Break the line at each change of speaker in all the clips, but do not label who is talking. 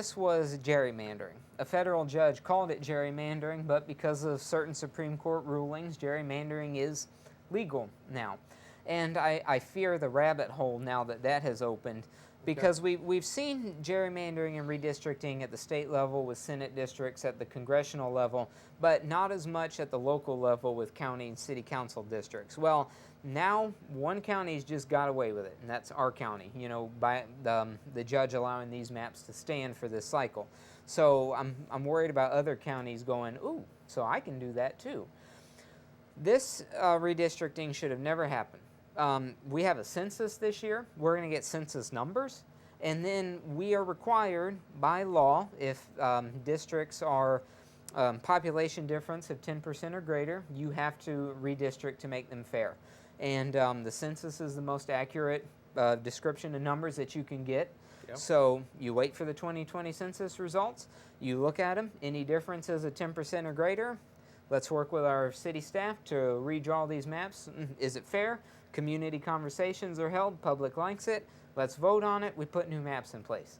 this was gerrymandering. A federal judge called it gerrymandering, but because of certain Supreme Court rulings, gerrymandering is legal now. And I fear the rabbit hole now that that has opened, because we've seen gerrymandering and redistricting at the state level with Senate districts, at the congressional level, but not as much at the local level with county and city council districts. Well, now one county's just got away with it, and that's our county, you know, by the judge allowing these maps to stand for this cycle. So I'm worried about other counties going, ooh, so I can do that too. This redistricting should have never happened. We have a census this year. We're going to get census numbers. And then we are required by law, if districts are population difference of 10% or greater, you have to redistrict to make them fair. And the census is the most accurate description of numbers that you can get. Yep. So you wait for the 2020 census results. You look at them. Any differences of 10% or greater, let's work with our city staff to redraw these maps. Is it fair? Community conversations are held. Public likes it. Let's vote on it. We put new maps in place.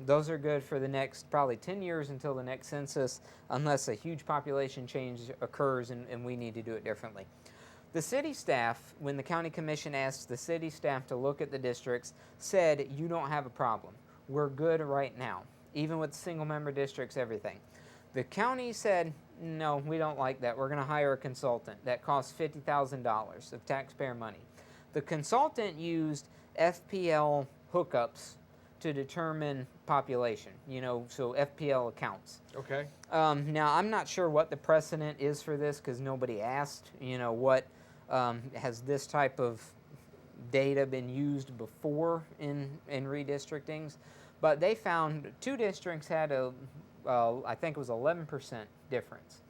Those are good for the next probably 10 years until the next census, unless a huge population change occurs and we need to do it differently. The city staff, when the county commission asked the city staff to look at the districts, said, you don't have a problem. We're good right now, even with single member districts, everything. The county said, no, we don't like that. We're going to hire a consultant. That costs $50,000 of taxpayer money. The consultant used FPL hookups to determine population, you know, so FPL accounts.
Okay.
Now, I'm not sure what the precedent is for this because nobody asked, you know, what has this type of data been used before in redistrictings. But they found two districts had I think it was 11% difference.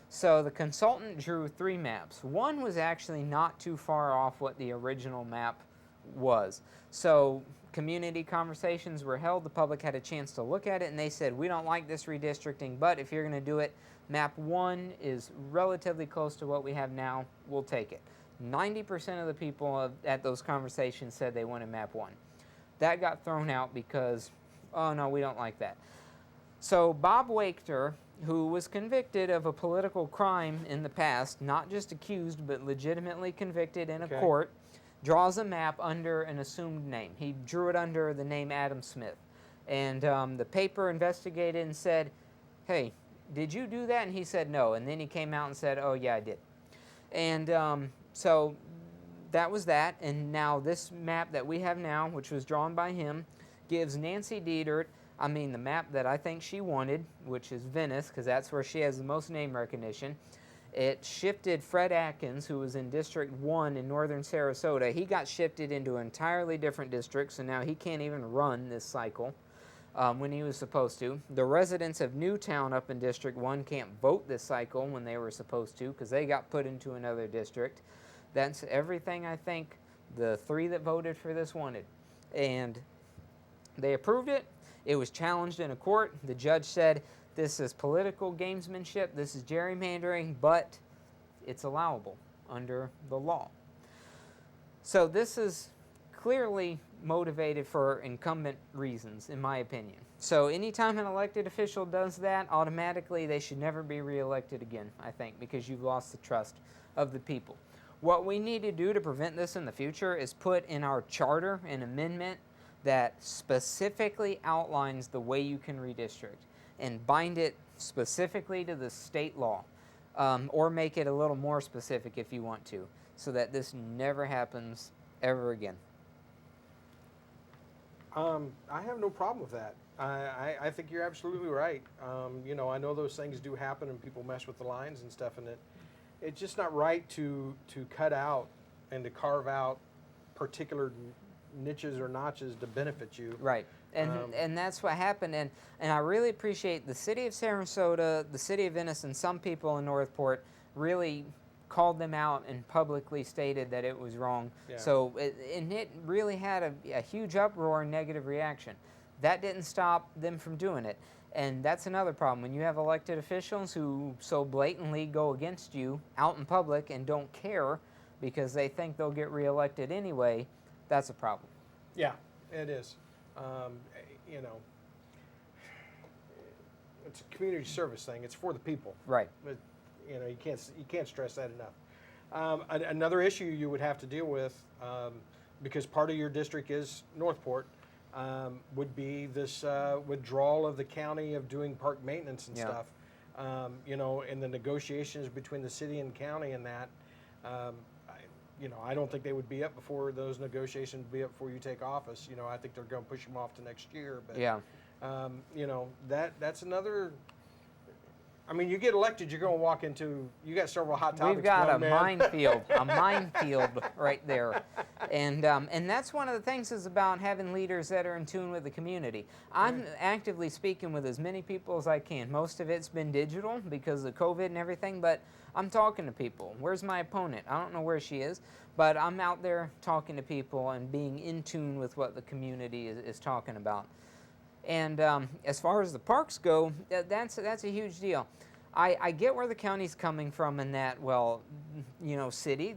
So the consultant drew three maps. One was actually not too far off what the original map was. So community conversations were held, the public had a chance to look at it, and they said, we don't like this redistricting, but if you're going to do it, map 1 is relatively close to what we have now, we'll take it. 90% of the people at those conversations said they wanted map 1. That got thrown out because, oh no, we don't like that. So Bob Wachter, who was convicted of a political crime in the past, not just accused, but legitimately convicted in a court, draws a map under an assumed name. He drew it under the name Adam Smith. And the paper investigated and said, hey, did you do that? And he said no. And then he came out and said, oh yeah, I did. And so that was that. And now this map that we have now, which was drawn by him, gives Nancy Dietert, the map that I think she wanted, which is Venice, because that's where she has the most name recognition. It shifted Fred Atkins, who was in District 1 in northern Sarasota. He got shifted into an entirely different district, so now he can't even run this cycle when he was supposed to. The residents of Newtown up in District 1 can't vote this cycle when they were supposed to because they got put into another district. That's everything I think the three that voted for this wanted. And they approved it. It was challenged in a court. The judge said, this is political gamesmanship, this is gerrymandering, but it's allowable under the law. So this is clearly motivated for incumbent reasons, in my opinion. So anytime an elected official does that, automatically they should never be reelected again, I think, because you've lost the trust of the people. What we need to do to prevent this in the future is put in our charter an amendment that specifically outlines the way you can redistrict and bind it specifically to the state law, or make it a little more specific if you want to, so that this never happens ever again.
I have no problem with that. I think you're absolutely right. You know, I know those things do happen and people mess with the lines and stuff, and it's just not right to cut out and to carve out particular niches or notches to benefit you.
Right. And that's what happened. And I really appreciate the city of Sarasota, the city of Venice, and some people in Northport really called them out and publicly stated that it was wrong. Yeah. So it really had a huge uproar and negative reaction. That didn't stop them from doing it. And that's another problem. When you have elected officials who so blatantly go against you out in public and don't care because they think they'll get reelected anyway, that's a problem.
Yeah, it is. You know, it's a community service thing. It's for the people.
Right.
But you can't stress that enough. Another issue you would have to deal with, because part of your district is Northport, would be this withdrawal of the county of doing park maintenance and stuff. And the negotiations between the city and county and that. I don't think they would be up before those negotiations would be up before you take office. I think they're going to push them off to next year. But that's another. I mean, you get elected, you're going to walk into. You got several hot topics.
We've got a minefield right there, and that's one of the things is about having leaders that are in tune with the community. I'm actively speaking with as many people as I can. Most of it's been digital because of COVID and everything, but I'm talking to people. Where's my opponent? I don't know where she is, but I'm out there talking to people and being in tune with what the community is talking about. And as far as the parks go, that's a huge deal. I get where the county's coming from in that, well, city,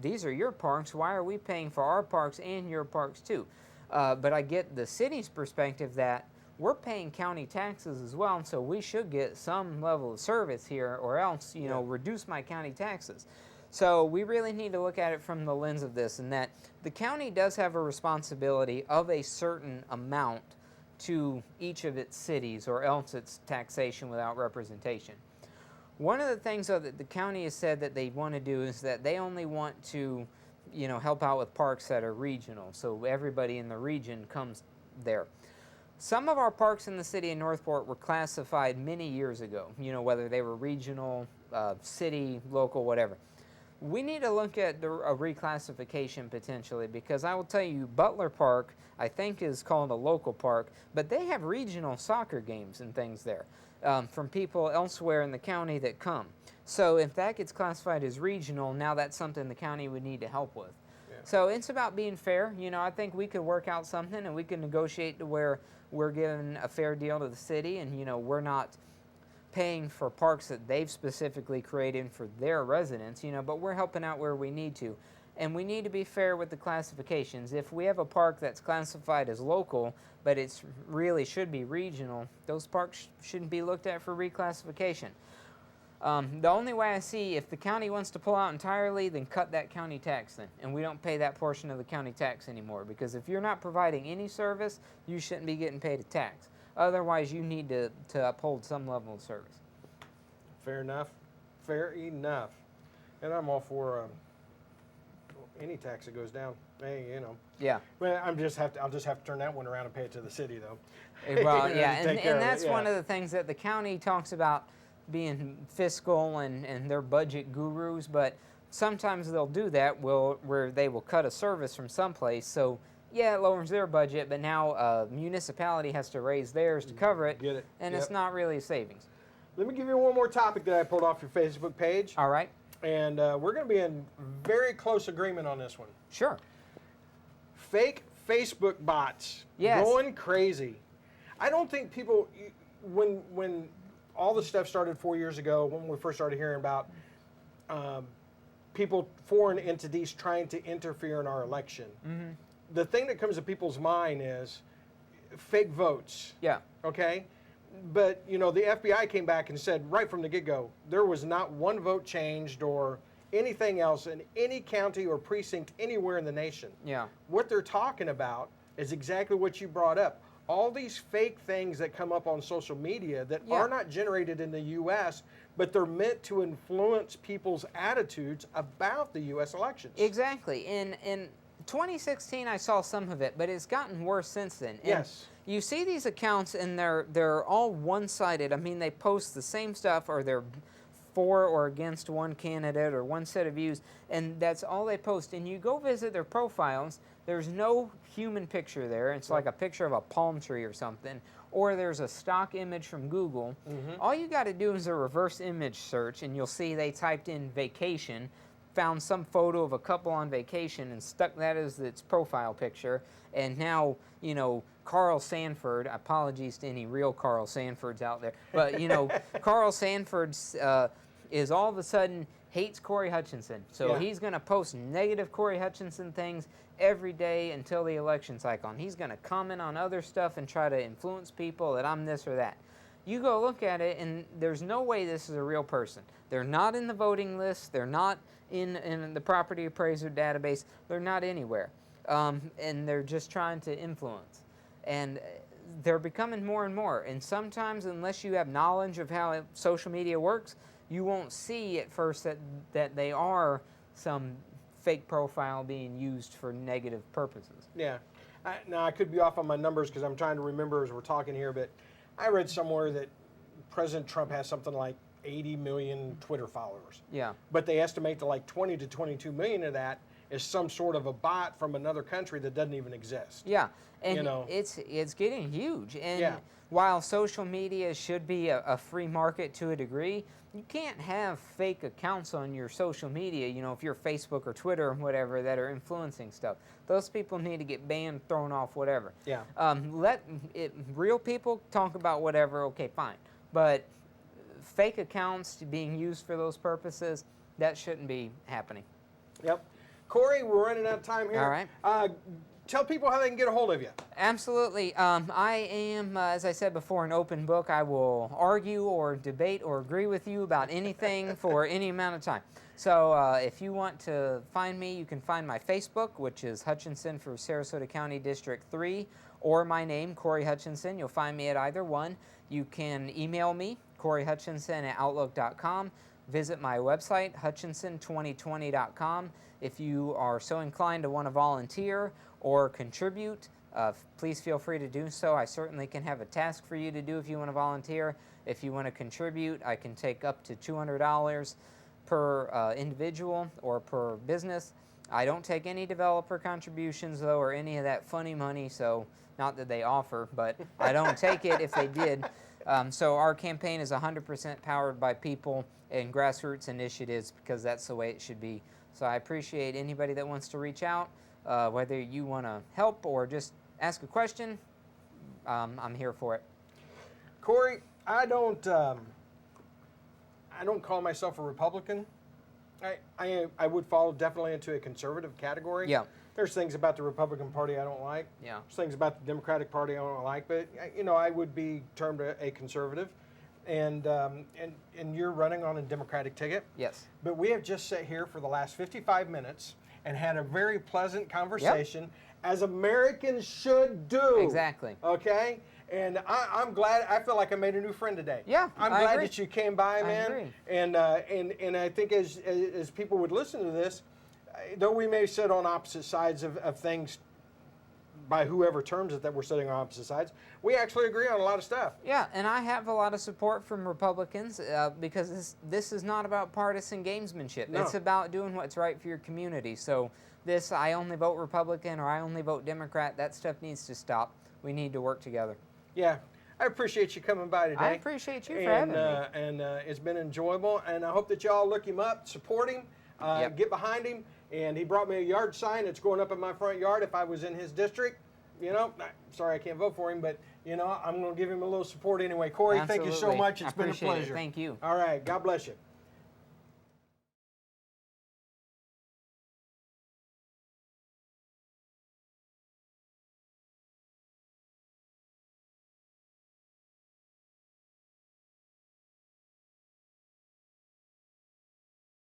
these are your parks. Why are we paying for our parks and your parks too? But I get the city's perspective that we're paying county taxes as well, and so we should get some level of service here, or else, reduce my county taxes. So we really need to look at it from the lens of this, and that the county does have a responsibility of a certain amount to each of its cities, or else it's taxation without representation. One of the things that the county has said that they want to do is that they only want to, help out with parks that are regional, so everybody in the region comes there. Some of our parks in the city of Northport were classified many years ago, whether they were regional, city, local, whatever. We need to look at a reclassification potentially, because I will tell you, Butler Park, I think, is called a local park, but they have regional soccer games and things there from people elsewhere in the county that come. So if that gets classified as regional, now that's something the county would need to help with. Yeah. So it's about being fair. I think we could work out something, and we can negotiate to where we're giving a fair deal to the city, and we're not paying for parks that they've specifically created for their residents, but we're helping out where we need to. And we need to be fair with the classifications. If we have a park that's classified as local, but it's really should be regional, those parks shouldn't be looked at for reclassification. The only way I see, if the county wants to pull out entirely, then cut that county tax then, and we don't pay that portion of the county tax anymore, because if you're not providing any service, you shouldn't be getting paid a tax. Otherwise, you need to uphold some level of service.
Fair enough. Fair enough. And I'm all for any tax that goes down. Hey,
Yeah.
Well, I'll just have to turn that one around and pay it to the city, though.
Well, yeah, and that's one of the things that the county talks about, being fiscal and their budget gurus, but sometimes they'll do that where they will cut a service from someplace. So yeah, it lowers their budget, but now a municipality has to raise theirs to cover it, and it's not really a savings.
Let me give you one more topic that I pulled off your Facebook page.
All right.
And we're going to be in very close agreement on this one.
Sure.
Fake Facebook bots.
Yes.
Going crazy. I don't think people, when all this stuff started 4 years ago, when we first started hearing about people, foreign entities trying to interfere in our election, the thing that comes to people's mind is fake votes.
Yeah.
Okay? But, the FBI came back and said right from the get-go, there was not one vote changed or anything else in any county or precinct anywhere in the nation.
Yeah.
What they're talking about is exactly what you brought up. All these fake things that come up on social media that are not generated in the U.S., but they're meant to influence people's attitudes about the U.S. elections.
Exactly. In 2016, I saw some of it, but it's gotten worse since then. And
yes.
You see these accounts, and they're all one-sided. I mean, they post the same stuff, or they're for or against one candidate or one set of views, and that's all they post. And you go visit their profiles, there's no human picture there. It's like a picture of a palm tree or something, or there's a stock image from Google. All you got to do is a reverse image search, and you'll see they typed in vacation, found some photo of a couple on vacation, and stuck that as its profile picture. And now, Carl Sanford, apologies to any real Carl Sanfords out there, but, Carl Sanford is all of a sudden hates Cory Hutchinson. So he's going to post negative Cory Hutchinson things every day until the election cycle. And he's going to comment on other stuff and try to influence people that I'm this or that. you go look at it, and there's no way this is a real person. They're not in the voting list. They're not in the property appraiser database. They're not anywhere. And they're just trying to influence. And they're becoming more and more. And sometimes, unless you have knowledge of how social media works, you won't see at first that they are some fake profile being used for negative purposes.
Yeah. Now, I could be off on my numbers because I'm trying to remember as we're talking here, but I read somewhere that President Trump has something like 80 million Twitter followers.
Yeah.
But they estimate that like 20 to 22 million of that is some sort of a bot from another country that doesn't even exist.
Yeah. And
you know,
it's getting huge. And
yeah.
while social media should be a free market to a degree, you can't have fake accounts on your social media, you know, if you're Facebook or Twitter or whatever, that are influencing stuff. Those people need to get banned, thrown off, whatever.
Yeah.
Real people talk about whatever, okay, fine. But fake accounts being used for those purposes, that shouldn't be happening.
Yep. Cory, we're running out of time here.
All right.
Tell people how they can get a hold of you.
Absolutely. I am, as I said before, an open book. I will argue or debate or agree with you about anything for any amount of time. So if you want to find me, you can find my Facebook, which is Hutchinson for Sarasota County District 3, or my name, Cory Hutchinson. You'll find me at either one. You can email me, CoryHutchinson@outlook.com. Visit my website, Hutchinson2020.com. If you are so inclined to want to volunteer or contribute, please feel free to do so. I certainly can have a task for you to do if you want to volunteer. If you want to contribute, I can take up to $200 per individual or per business. I don't take any developer contributions, though, or any of that funny money, so not that they offer, but I don't take it if they did. So our campaign is 100% powered by people and grassroots initiatives because that's the way it should be. So I appreciate anybody that wants to reach out, whether you want to help or just ask a question. I'm here for it.
Cory, I don't call myself a Republican. I would fall definitely into a conservative category.
Yeah.
There's things about the Republican Party I don't like.
Yeah.
There's things about the Democratic Party I don't like, but you know, I would be termed a conservative. And you're running on a Democratic ticket.
Yes.
But we have just sat here for the last 55 minutes and had a very pleasant conversation, as Americans should do.
Exactly.
Okay? And I'm glad. I feel like I made a new friend today.
Yeah,
I'm
I
glad
agree.
that you came by, man.
I agree.
And I think as people would listen to this, though we may sit on opposite sides of things by whoever terms it that we're sitting on opposite sides, we actually agree on a lot of stuff.
Yeah, and I have a lot of support from Republicans because this is not about partisan gamesmanship.
No.
It's about doing what's right for your community. So this, I only vote Republican or I only vote Democrat, that stuff needs to stop. We need to work together.
Yeah, I appreciate you coming by today.
I appreciate you for having me.
And it's been enjoyable, and I hope that y'all look him up, support him, get behind him. And he brought me a yard sign that's going up in my front yard if I was in his district. You know, sorry I can't vote for him, but, you know, I'm going to give him a little support anyway. Cory, thank you so much. It's been a pleasure.
Thank you.
All right. God bless you.